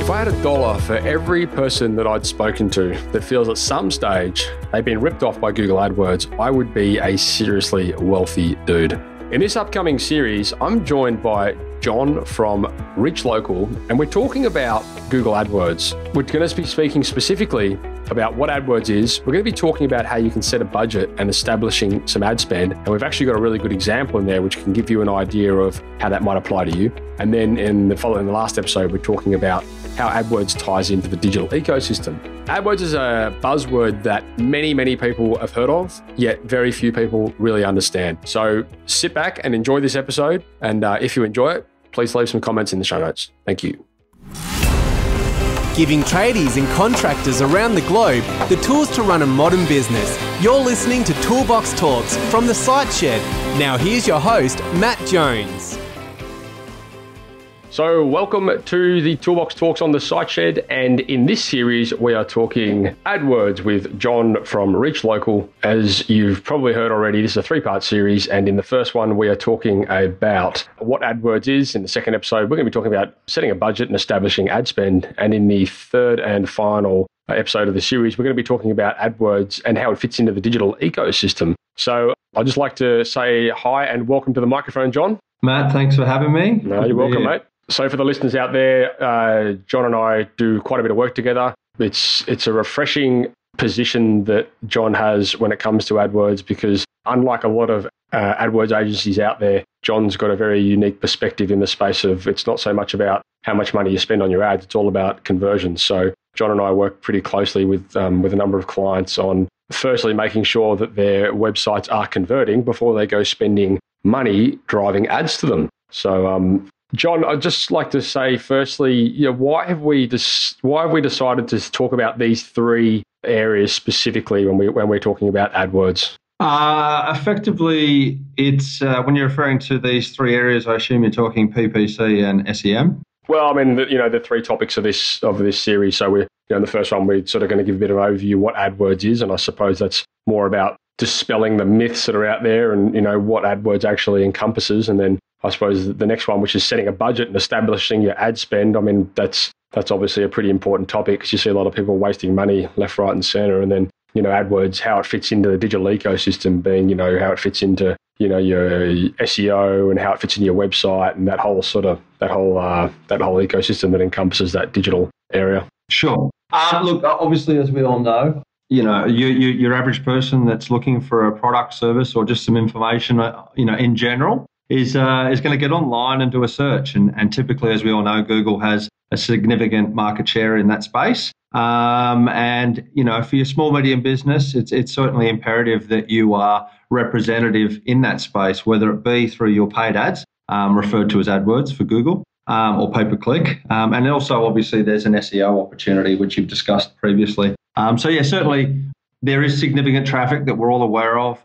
If I had $1 for every person that I'd spoken to that feels at some stage they've been ripped off by Google AdWords, I would be a seriously wealthy dude. In this upcoming series, I'm joined by John from Reach Local, and we're talking about Google AdWords. We're going to be speaking specifically about what AdWords is. We're going to be talking about how you can set a budget and establishing some ad spend. And we've actually got a really good example in there, which can give you an idea of how that might apply to you. And then in the last episode, we're talking about how AdWords ties into the digital ecosystem. AdWords is a buzzword that many people have heard of, yet very few people really understand. So sit back and enjoy this episode. And if you enjoy it, please leave some comments in the show notes. Thank you. Giving tradies and contractors around the globe the tools to run a modern business. You're listening to Toolbox Talks from the Site Shed. Now here's your host, Matt Jones. So welcome to the Toolbox Talks on the Site Shed, and in this series we are talking AdWords with John from Reach Local. As you've probably heard already, this is a three-part series, and in the first one we are talking about what AdWords is. In the second episode we're going to be talking about setting a budget and establishing ad spend, and in the third and final episode of the series we're going to be talking about AdWords and how it fits into the digital ecosystem. So I'd just like to say hi and welcome to the microphone, John. Matt, thanks for having me. No, you're welcome, mate. So for the listeners out there, John and I do quite a bit of work together. It's a refreshing position that John has when it comes to AdWords, because unlike a lot of AdWords agencies out there, John's got a very unique perspective in the space of it's not so much about how much money you spend on your ads, it's all about conversions. So John and I work pretty closely with a number of clients on firstly making sure that their websites are converting before they go spending money driving ads to them. So John, I'd just like to say, firstly, why have we decided to talk about these three areas specifically when we're talking about AdWords? Effectively, it's when you're referring to these three areas, I assume you're talking PPC and SEM. Well, I mean, the three topics of this series. So we're in the first one, we're sort of going to give a bit of an overview what AdWords is, and I suppose that's more about dispelling the myths that are out there and what AdWords actually encompasses, and then I suppose the next one, which is setting a budget and establishing your ad spend. I mean, that's obviously a pretty important topic because you see a lot of people wasting money left, right, and center. And then, AdWords, how it fits into the digital ecosystem, being, how it fits into, your SEO and how it fits into your website and that whole ecosystem that encompasses that digital area. Sure. Look, obviously, as we all know, your average person that's looking for a product, service, or just some information, in general, is going to get online and do a search. And typically, as we all know, Google has a significant market share in that space. And for your small, medium business, it's certainly imperative that you are representative in that space, whether it be through your paid ads, referred to as AdWords for Google, or pay-per-click. And also, obviously, there's an SEO opportunity, which you've discussed previously. Certainly, there is significant traffic that we're all aware of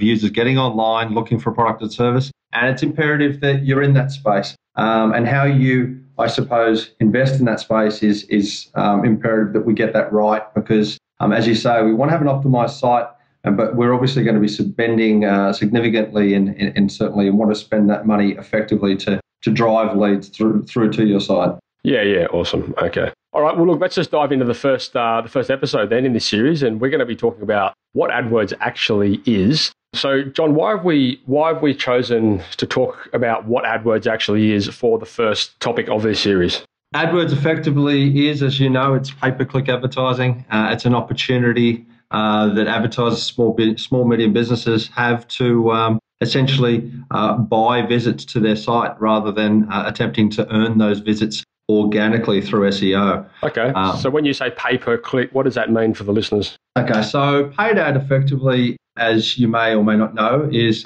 users getting online, looking for a product or service. And it's imperative that you're in that space. And how you, I suppose, invest in that space is imperative that we get that right, because, as you say, we want to have an optimized site, but we're obviously going to be spending significantly and certainly want to spend that money effectively to drive leads through to your site. Yeah, awesome. Okay. All right, well, look, let's just dive into the first episode then in this series, and we're going to be talking about what AdWords actually is. So, John, why have we chosen to talk about what AdWords actually is for the first topic of this series? AdWords effectively is, as you know, it's pay-per-click advertising. It's an opportunity that advertisers, small, medium businesses have to essentially buy visits to their site rather than attempting to earn those visits organically through SEO. Okay. So when you say pay-per-click, what does that mean for the listeners? Okay. So paid ad effectively, as you may or may not know, is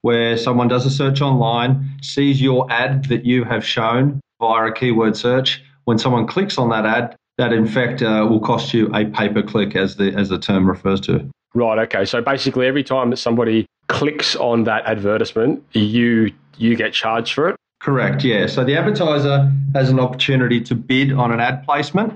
where someone does a search online, sees your ad that you have shown via a keyword search. When someone clicks on that ad, that in fact will cost you a pay-per-click, as the term refers to. Right. Okay. So basically, every time that somebody clicks on that advertisement, you get charged for it? Correct, yeah. So the advertiser has an opportunity to bid on an ad placement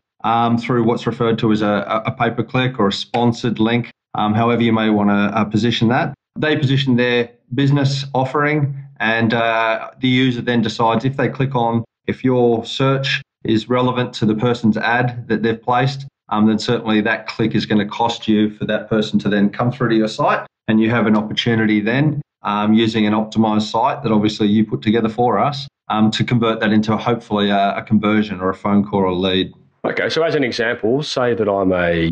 through what's referred to as a pay-per-click or a sponsored link, however you may want to position that. They position their business offering, and the user then decides if they click on, if your search is relevant to the person's ad that they've placed, then certainly that click is going to cost you for that person to then come through to your site. And you have an opportunity then, using an optimized site that obviously you put together for us, to convert that into hopefully a conversion or a phone call or a lead. Okay, so as an example, say that I'm a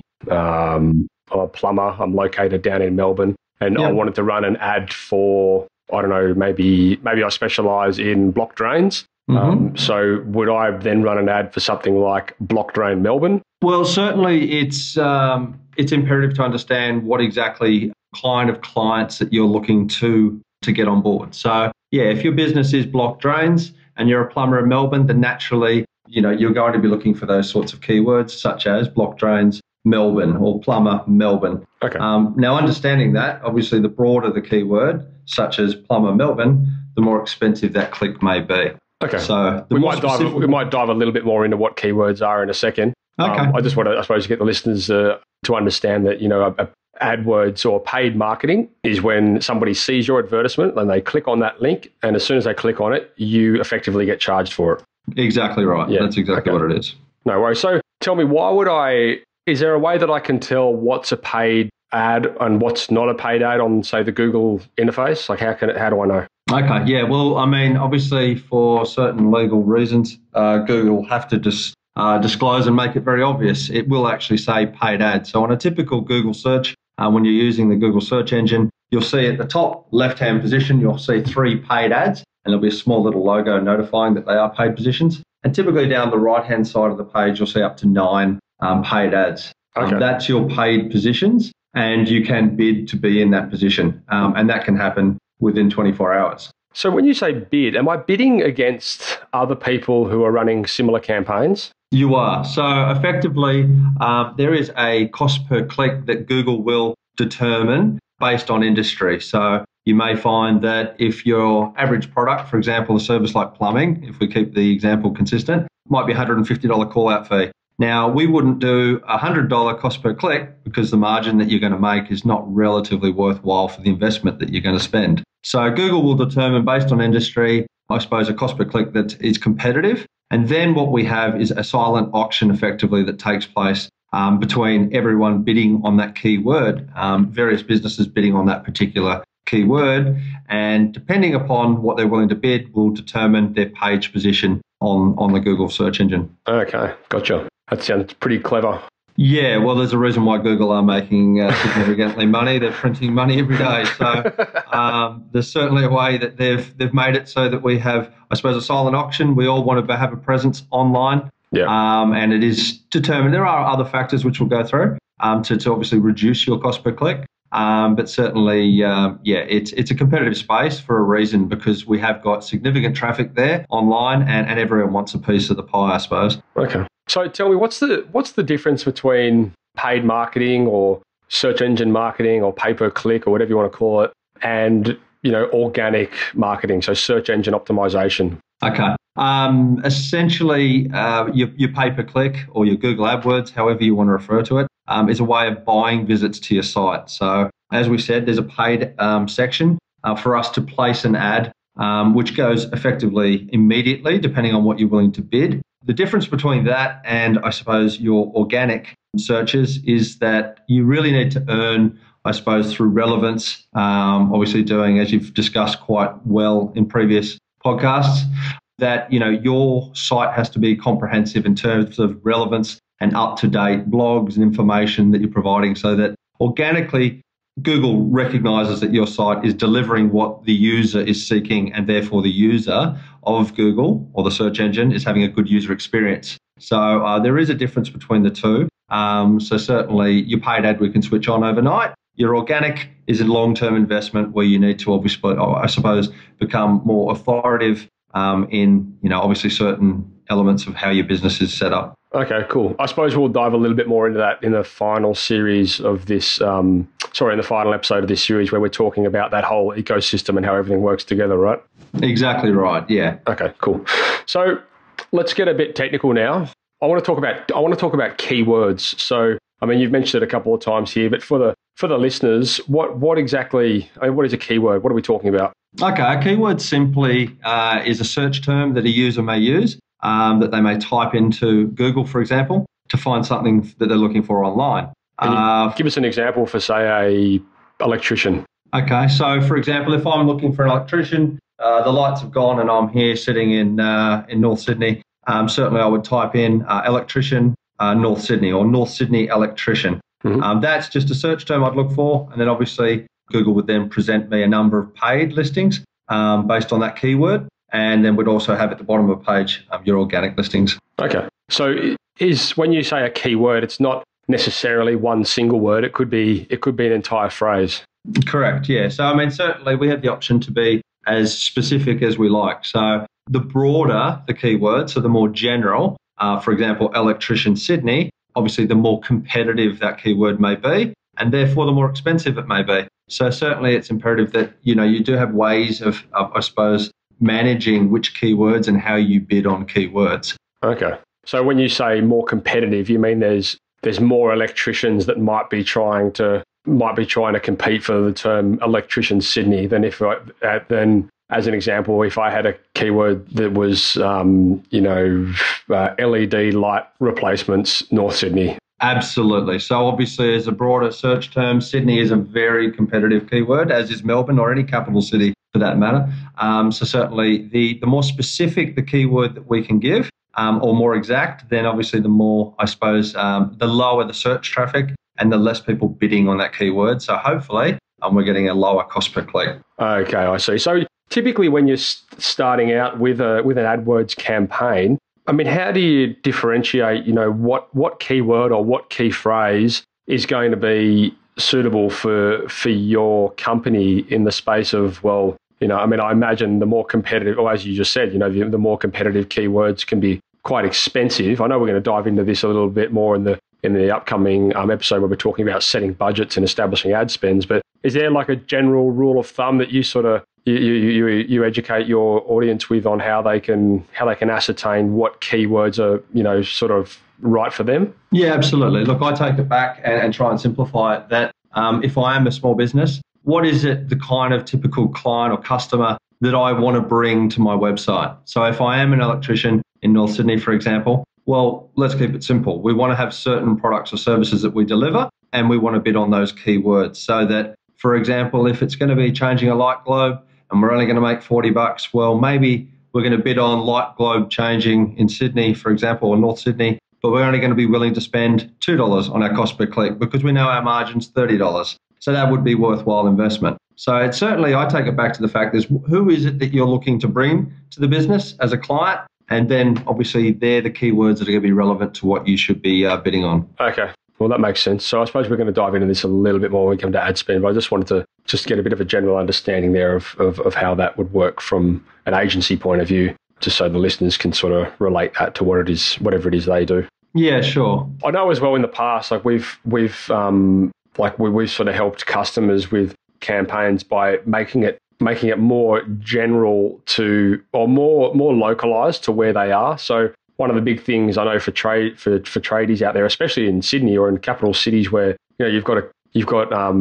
plumber, I'm located down in Melbourne, and I wanted to run an ad for, I don't know, maybe I specialise in block drains. So would I then run an ad for something like Block Drain Melbourne? Well, certainly it's imperative to understand what exactly kind of clients that you're looking to get on board. So yeah, if your business is block drains and you're a plumber in Melbourne, then naturally, you're going to be looking for those sorts of keywords such as block drains Melbourne or plumber Melbourne. Okay. Now, understanding that, obviously the broader the keyword, such as plumber Melbourne, the more expensive that click may be. Okay. So we might dive a little bit more into what keywords are in a second. Okay. I just want to, I suppose, get the listeners to understand that, AdWords or paid marketing is when somebody sees your advertisement and they click on that link, and as soon as they click on it, you effectively get charged for it. Exactly right. Yeah. That's exactly what it is. No worries. So tell me, is there a way that I can tell what's a paid ad and what's not a paid ad on, say, the Google interface? Like, how do I know? Okay. Yeah. Well, I mean, obviously for certain legal reasons, Google have to disclose and make it very obvious. It will actually say paid ad. So on a typical Google search, when you're using the Google search engine, you'll see at the top left-hand position, you'll see 3 paid ads, and there'll be a small little logo notifying that they are paid positions. And typically down the right-hand side of the page, you'll see up to 9 paid ads. Okay. That's your paid positions, and you can bid to be in that position. And that can happen within 24 hours. So when you say bid, am I bidding against other people who are running similar campaigns? You are. So effectively, there is a cost per click that Google will determine based on industry. So you may find that if your average product, for example, a service like plumbing, if we keep the example consistent, might be $150 call out fee. Now, we wouldn't do a $100 cost per click because the margin that you're going to make is not relatively worthwhile for the investment that you're going to spend. So Google will determine based on industry, I suppose, a cost per click that is competitive. And then what we have is a silent auction effectively that takes place between everyone bidding on that keyword, various businesses bidding on that particular keyword. And depending upon what they're willing to bid will determine their page position on the Google search engine. Okay, gotcha. That sounds pretty clever. Yeah, well, there's a reason why Google are making significantly money. They're printing money every day. So there's certainly a way that they've made it so that we have, I suppose, a silent auction. We all want to have a presence online. Yeah. And it is determined. There are other factors which we'll go through to obviously reduce your cost per click. But certainly, it's a competitive space for a reason because we have got significant traffic there online and everyone wants a piece of the pie, I suppose. Okay. So tell me, what's the difference between paid marketing or search engine marketing or pay-per-click or whatever you want to call it and, organic marketing, so search engine optimization? Okay. Essentially, your pay-per-click or your Google AdWords, however you want to refer to it, is a way of buying visits to your site. So as we said, there's a paid section for us to place an ad, which goes effectively immediately, depending on what you're willing to bid. The difference between that and, I suppose, your organic searches is that you really need to earn, I suppose, through relevance, obviously doing, as you've discussed quite well in previous podcasts, that, your site has to be comprehensive in terms of relevance and up-to-date blogs and information that you're providing so that organically Google recognizes that your site is delivering what the user is seeking and therefore the user of Google or the search engine is having a good user experience. So there is a difference between the two. So certainly your paid ad we can switch on overnight. Your organic is a long-term investment where you need to obviously, I suppose, become more authoritative in, obviously certain elements of how your business is set up. Okay, cool. I suppose we'll dive a little bit more into that in the final series of this, in the final episode of this series where we're talking about that whole ecosystem and how everything works together, right? Exactly right, yeah. Okay, cool. So let's get a bit technical now. I want to talk about keywords. So, I mean, you've mentioned it a couple of times here, but for the listeners, what exactly, what is a keyword? What are we talking about? Okay, a keyword simply is a search term that a user may use that they may type into Google, for example, to find something that they're looking for online. Can you give us an example for, say, a electrician? Okay, so for example, if I'm looking for an electrician, the lights have gone and I'm here sitting in North Sydney, certainly I would type in electrician North Sydney or North Sydney electrician. Mm-hmm. That's just a search term I'd look for, and then obviously Google would then present me a number of paid listings based on that keyword, and then would also have at the bottom of the page your organic listings. Okay, so when you say a keyword, it's not necessarily one single word. It could be an entire phrase. Correct, yeah. So, I mean, certainly we have the option to be as specific as we like. So the broader the keyword, so the more general, for example, electrician Sydney, obviously the more competitive that keyword may be, and therefore the more expensive it may be. So certainly it's imperative that, you do have ways of I suppose, managing which keywords and how you bid on keywords. Okay. So when you say more competitive, you mean there's more electricians that might be trying to compete for the term electrician Sydney than as an example, if I had a keyword that was LED light replacements North Sydney. Absolutely. So obviously, as a broader search term, Sydney is a very competitive keyword, as is Melbourne or any capital city for that matter. So certainly, the more specific the keyword that we can give, or more exact, then obviously the more, I suppose, the lower the search traffic and the less people bidding on that keyword. So hopefully, we're getting a lower cost per click. Okay, I see. So typically, when you're starting out with an AdWords campaign, I mean, how do you differentiate, what keyword or what key phrase is going to be suitable for your company in the space of, I imagine the more competitive, or as you just said, the more competitive keywords can be quite expensive. I know we're going to dive into this a little bit more in the upcoming episode where we're talking about setting budgets and establishing ad spends, but is there like a general rule of thumb that you sort of you educate your audience with on how they can ascertain what keywords are sort of right for them? Yeah, absolutely. Look, I take it back and try and simplify it that if I am a small business, what is it the kind of typical client or customer that I want to bring to my website? So if I am an electrician in North Sydney, for example, well, let's keep it simple. We want to have certain products or services that we deliver, and we want to bid on those keywords so that, for example, if it's going to be changing a light globe and we're only going to make $40, well, maybe we're going to bid on light globe changing in Sydney, for example, or North Sydney, but we're only going to be willing to spend $2 on our cost per click because we know our margin's $30. So that would be worthwhile investment. So it's certainly, I take it back to the fact is who is it that you're looking to bring to the business as a client? And then obviously they're the keywords that are going to be relevant to what you should be bidding on. Okay. Well, that makes sense. So I suppose we're going to dive into this a little bit more when we come to ad spend, but I just wanted to get a bit of a general understanding there of how that would work from an agency point of view, just so the listeners can sort of relate that to whatever it is they do. Yeah, sure. I know as well in the past, like we've sort of helped customers with campaigns by making it more general to, or more localized to where they are. So one of the big things I know for tradies out there, especially in Sydney or in capital cities where you've got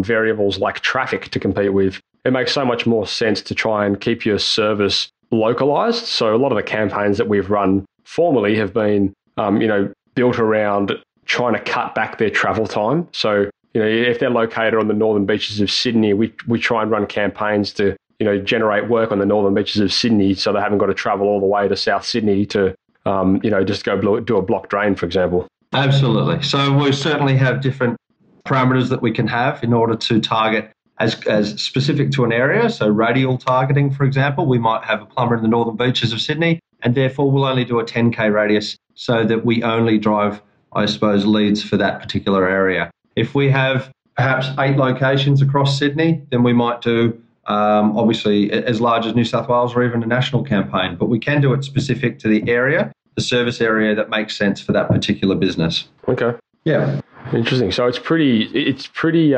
variables like traffic to compete with, it makes so much more sense to try and keep your service localized. So a lot of the campaigns that we've run formerly have been built around trying to cut back their travel time. So if they're located on the northern beaches of Sydney, we try and run campaigns to generate work on the northern beaches of Sydney, so they haven't got to travel all the way to South Sydney to just go do a block drain, for example. Absolutely. So we certainly have different parameters that we can have in order to target as specific to an area. So radial targeting, for example, we might have a plumber in the northern beaches of Sydney, and therefore we'll only do a 10K radius so that we only drive, I suppose, leads for that particular area. If we have perhaps 8 locations across Sydney, then we might do obviously as large as New South Wales or even a national campaign, but we can do it specific to the area, the service area that makes sense for that particular business. Okay. Yeah. Interesting. So it's pretty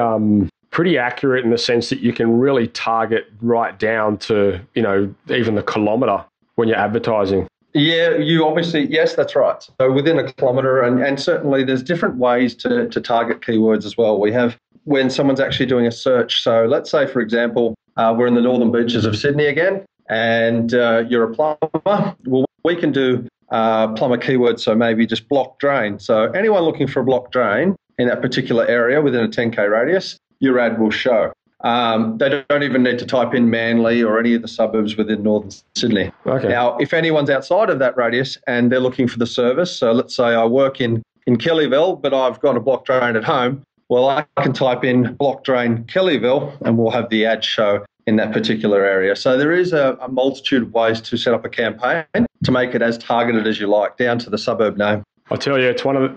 accurate in the sense that you can really target right down to, even the kilometre when you're advertising. Yeah, yes, that's right. So within a kilometre, and certainly there's different ways to target keywords as well. We have when someone's actually doing a search. So let's say, for example, we're in the northern beaches of Sydney again, and you're a plumber. Well, we can do plumber keywords, so maybe just block drain. So anyone looking for a block drain in that particular area within a 10K radius, your ad will show. They don't even need to type in Manly or any of the suburbs within northern Sydney. Okay. Now, if anyone's outside of that radius and they're looking for the service, so let's say I work in Kellyville, but I've got a block drain at home, well, I can type in block drain Kellyville and we'll have the ad show in that particular area. So there is a multitude of ways to set up a campaign to make it as targeted as you like, down to the suburb name. I tell you,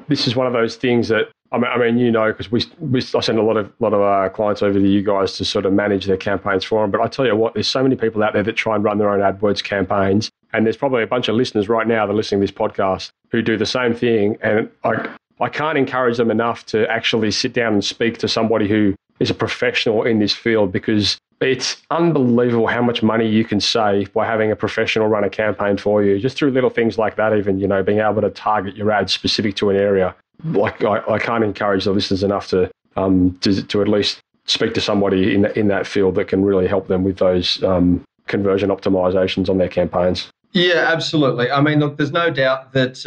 this is one of those things that I mean, you know, because I send a lot of our clients over to you guys to sort of manage their campaigns for them. But I tell you what, there's so many people out there that try and run their own AdWords campaigns, and there's probably a bunch of listeners right now that are listening to this podcast who do the same thing. And I can't encourage them enough to actually sit down and speak to somebody who is a professional in this field, because it's unbelievable how much money you can save by having a professional run a campaign for you, just through little things like that. Even, you know, being able to target your ads specific to an area. Like I can't encourage the listeners enough to at least speak to somebody in that field that can really help them with those conversion optimizations on their campaigns. Yeah, absolutely. I mean, look, there's no doubt that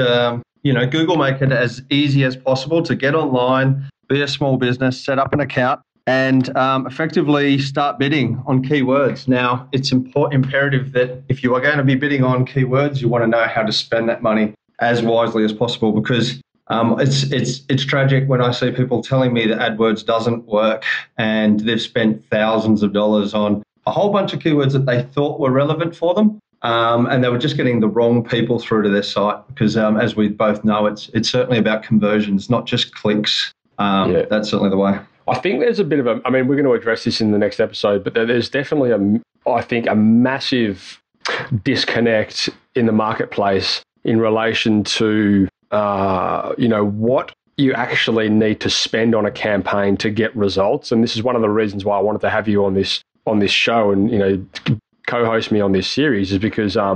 Google make it as easy as possible to get online, be a small business, set up an account, and effectively start bidding on keywords. Now, it's imperative that if you are going to be bidding on keywords, you want to know how to spend that money as wisely as possible, because it's tragic when I see people telling me that AdWords doesn't work and they've spent thousands of dollars on a whole bunch of keywords that they thought were relevant for them, and they were just getting the wrong people through to their site, because as we both know, it's certainly about conversions, not just clicks. That's certainly the way. I think there's a bit of I mean, we're going to address this in the next episode, but there's definitely a massive disconnect in the marketplace in relation to what you actually need to spend on a campaign to get results. And this is one of the reasons why I wanted to have you on this show and, you know, co-host me on this series, is because, I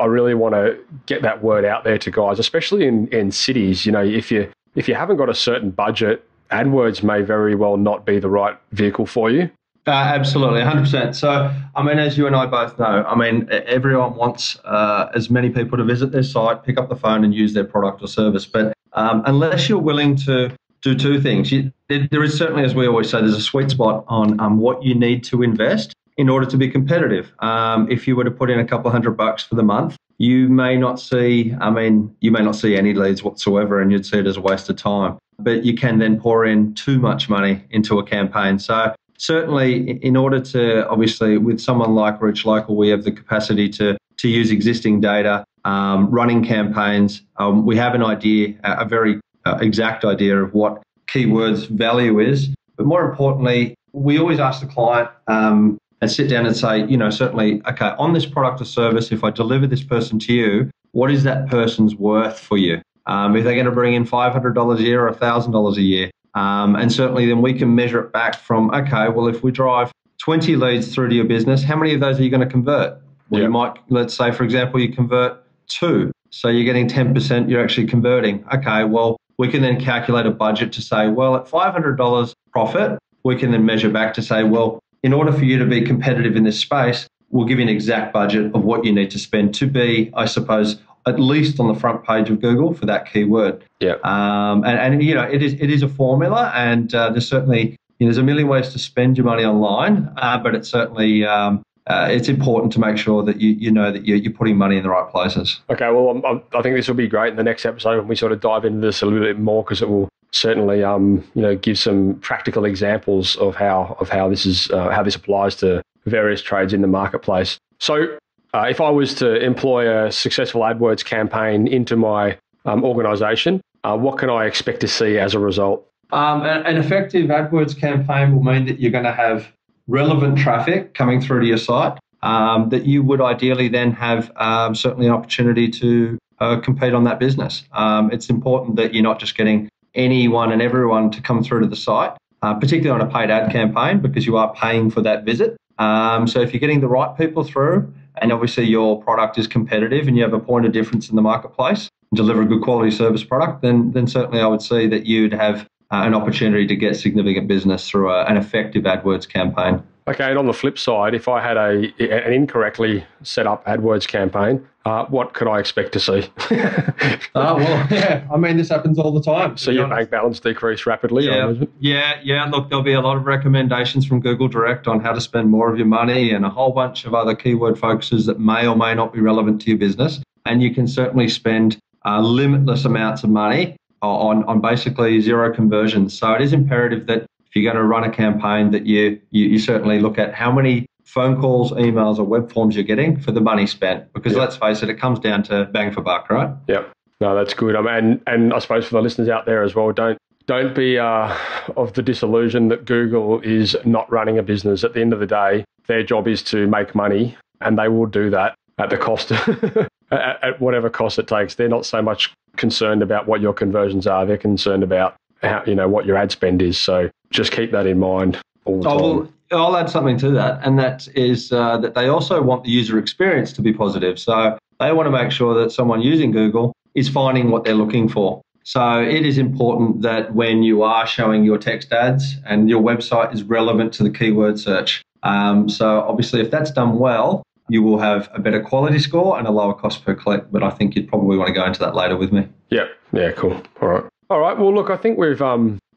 really want to get that word out there to guys, especially in cities. You know, if you haven't got a certain budget, AdWords may very well not be the right vehicle for you. Absolutely, 100%. So, I mean, as you and I both know, I mean, everyone wants as many people to visit their site, pick up the phone and use their product or service. But unless you're willing to do two things, there is certainly, as we always say, there's a sweet spot on what you need to invest in order to be competitive. If you were to put in a couple $100 for the month, you may not see any leads whatsoever, and you'd see it as a waste of time. But you can then pour in too much money into a campaign. So certainly, in order to, obviously, with someone like Reach Local, we have the capacity to use existing data, running campaigns. We have an idea, a very exact idea of what keywords value is. But more importantly, we always ask the client and sit down and say, certainly, okay, on this product or service, if I deliver this person to you, what is that person's worth for you? If they're going to bring in $500 a year or $1,000 a year. And certainly then we can measure it back from, okay, well, if we drive 20 leads through to your business, how many of those are you going to convert? Well, you might, let's say, for example, you convert 2. So you're getting 10%, you're actually converting. Okay, well, we can then calculate a budget to say, well, at $500 profit, we can then measure back to say, well, in order for you to be competitive in this space, we'll give you an exact budget of what you need to spend to be, I suppose, at least on the front page of Google for that keyword. Yeah. It is a formula, and there's certainly there's a million ways to spend your money online, but it's certainly it's important to make sure that you know that you're putting money in the right places. Okay. Well, I think this will be great in the next episode when we sort of dive into this a little bit more, because it will certainly give some practical examples of how this applies to various trades in the marketplace. So, if I was to employ a successful AdWords campaign into my organization, what can I expect to see as a result? An effective AdWords campaign will mean that you're going to have relevant traffic coming through to your site, that you would ideally then have certainly an opportunity to compete on that business. It's important that you're not just getting anyone and everyone to come through to the site, particularly on a paid ad campaign, because you are paying for that visit. So if you're getting the right people through, and obviously your product is competitive and you have a point of difference in the marketplace and deliver a good quality service product, then certainly I would see that you'd have an opportunity to get significant business through an effective AdWords campaign. Okay, and on the flip side, if I had an incorrectly set up AdWords campaign, what could I expect to see? Well, yeah. I mean, this happens all the time. So your bank balance decrease rapidly? Yeah. Look, there'll be a lot of recommendations from Google Direct on how to spend more of your money and a whole bunch of other keyword focuses that may or may not be relevant to your business. And you can certainly spend limitless amounts of money on basically zero conversions. So it is imperative that if you're going to run a campaign that you certainly look at how many phone calls, emails, or web forms you're getting for the money spent. Because let's face it comes down to bang for buck, right? Yep. No, that's good. And I suppose for the listeners out there as well, don't be of the disillusion that Google is not running a business. At the end of the day, their job is to make money, and they will do that at the cost, at whatever cost it takes. They're not so much concerned about what your conversions are. They're concerned about how, what your ad spend is. So just keep that in mind all the time. Well, I'll add something to that, and that is that they also want the user experience to be positive. So they want to make sure that someone using Google is finding what they're looking for. So it is important that when you are showing your text ads and your website is relevant to the keyword search. So obviously, if that's done well, you will have a better quality score and a lower cost per click. But I think you'd probably want to go into that later with me. Yeah, cool. All right. Well, look, I think we've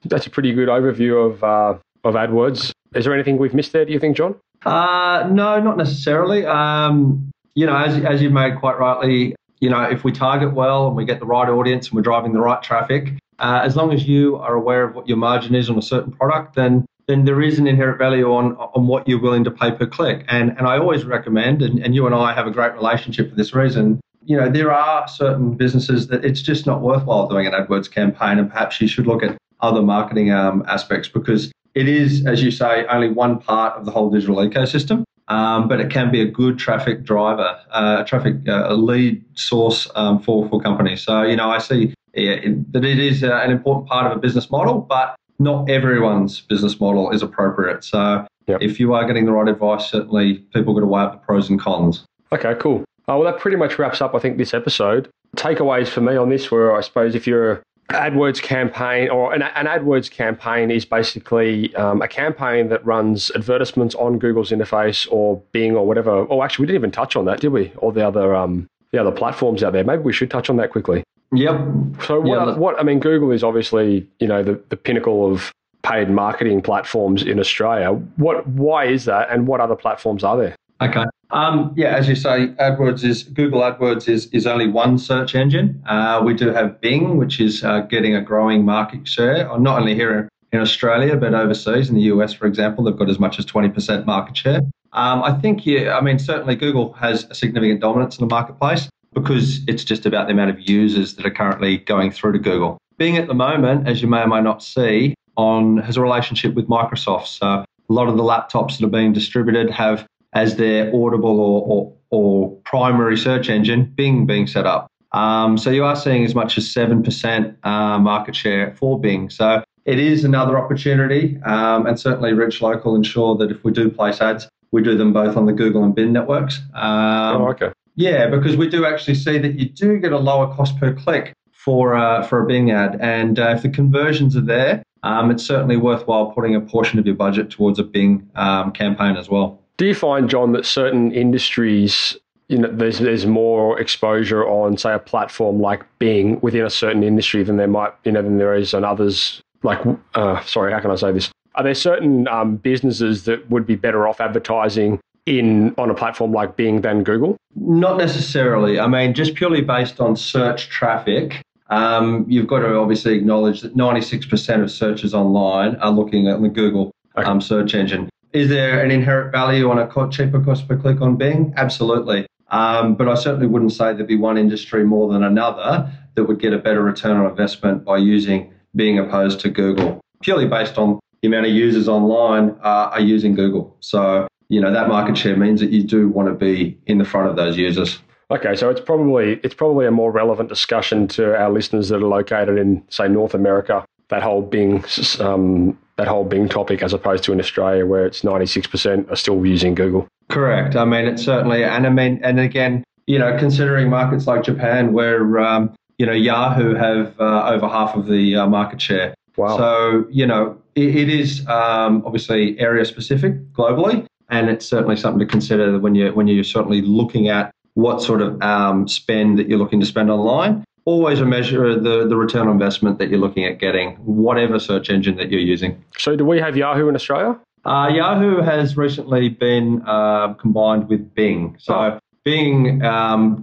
that's a pretty good overview of AdWords. Is there anything we've missed there, do you think, John? No, not necessarily. As you made quite rightly, if we target well and we get the right audience and we're driving the right traffic, as long as you are aware of what your margin is on a certain product, then there is an inherent value on what you're willing to pay per click. And I always recommend, and you and I have a great relationship for this reason, there are certain businesses that it's just not worthwhile doing an AdWords campaign, and perhaps you should look at other marketing aspects, because it is, as you say, only one part of the whole digital ecosystem, but it can be a good traffic driver, a lead source for companies. So, I see that it is an important part of a business model, but not everyone's business model is appropriate. So if you are getting the right advice, certainly people got to weigh up the pros and cons. Okay, cool. Well, that pretty much wraps up, I think, this episode. Takeaways for me on this were, I suppose, if you're AdWords campaign, or an AdWords campaign is basically a campaign that runs advertisements on Google's interface or Bing or whatever. Oh, actually, we didn't even touch on that, did we? Or the other platforms out there. Maybe we should touch on that quickly. Yep. So Google is obviously, the pinnacle of paid marketing platforms in Australia. Why is that, and what other platforms are there? Okay. As you say, Google AdWords is only one search engine. We do have Bing, which is getting a growing market share, not only here in Australia, but overseas. In the US, for example, they've got as much as 20% market share. I think, certainly Google has a significant dominance in the marketplace because it's just about the amount of users that are currently going through to Google. Bing at the moment, as you may or may not see, has a relationship with Microsoft. So a lot of the laptops that are being distributed have as their audible or primary search engine, Bing being set up. So you are seeing as much as 7% market share for Bing. So it is another opportunity, and certainly Reach Local ensure that if we do place ads, we do them both on the Google and Bing networks. Okay. Yeah, because we do actually see that you do get a lower cost per click for a Bing ad. And if the conversions are there, it's certainly worthwhile putting a portion of your budget towards a Bing campaign as well. Do you find, John, that certain industries, there's more exposure on, say, a platform like Bing within a certain industry than there is on others? Like, how can I say this? Are there certain businesses that would be better off advertising on a platform like Bing than Google? Not necessarily. Just purely based on search traffic, you've got to obviously acknowledge that 96% of searches online are looking at the Google search engine. Is there an inherent value on a cheaper cost per click on Bing? Absolutely. But I certainly wouldn't say there'd be one industry more than another that would get a better return on investment by using Bing opposed to Google, purely based on the amount of users online are using Google. So, that market share means that you do want to be in the front of those users. Okay, so it's probably a more relevant discussion to our listeners that are located in, say, North America, that whole Bing topic, as opposed to in Australia where it's 96% are still using Google. Correct. It's certainly, and again, considering markets like Japan where, Yahoo have over half of the market share. Wow. So, it is obviously area specific globally, and it's certainly something to consider when you're certainly looking at what sort of spend that you're looking to spend online. Always a measure of the return on investment that you're looking at getting, whatever search engine that you're using. So do we have Yahoo in Australia? Yahoo has recently been combined with Bing. So Bing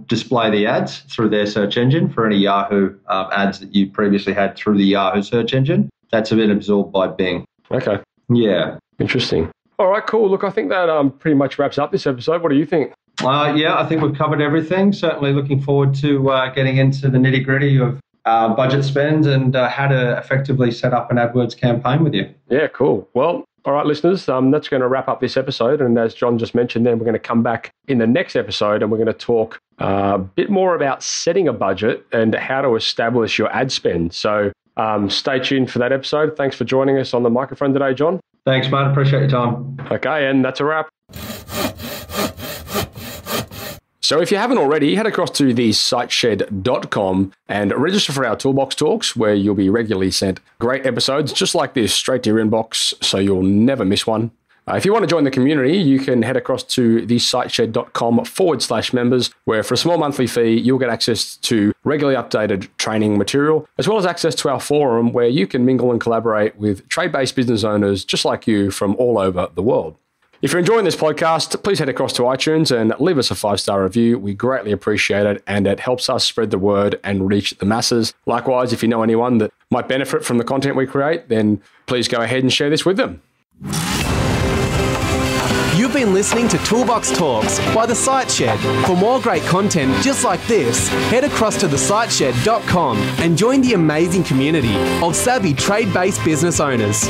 display the ads through their search engine for any Yahoo ads that you previously had through the Yahoo search engine. That's been absorbed by Bing. Okay. Yeah. Interesting. All right, cool. Look, I think that pretty much wraps up this episode. What do you think? Yeah, I think we've covered everything. Certainly looking forward to getting into the nitty-gritty of budget spend and how to effectively set up an AdWords campaign with you. Yeah, cool. Well, all right, listeners, that's going to wrap up this episode. And as John just mentioned, then we're going to come back in the next episode and we're going to talk a bit more about setting a budget and how to establish your ad spend. So stay tuned for that episode. Thanks for joining us on the microphone today, John. Thanks, mate. Appreciate your time. Okay, and that's a wrap. So if you haven't already, head across to thesiteshed.com and register for our Toolbox Talks, where you'll be regularly sent great episodes just like this straight to your inbox, so you'll never miss one. If you want to join the community, you can head across to thesiteshed.com/members, where for a small monthly fee, you'll get access to regularly updated training material, as well as access to our forum, where you can mingle and collaborate with trade-based business owners just like you from all over the world. If you're enjoying this podcast, please head across to iTunes and leave us a 5-star review. We greatly appreciate it, and it helps us spread the word and reach the masses. Likewise, if you know anyone that might benefit from the content we create, then please go ahead and share this with them. You've been listening to Toolbox Talks by The Site Shed. For more great content just like this, head across to thesiteshed.com and join the amazing community of savvy trade-based business owners.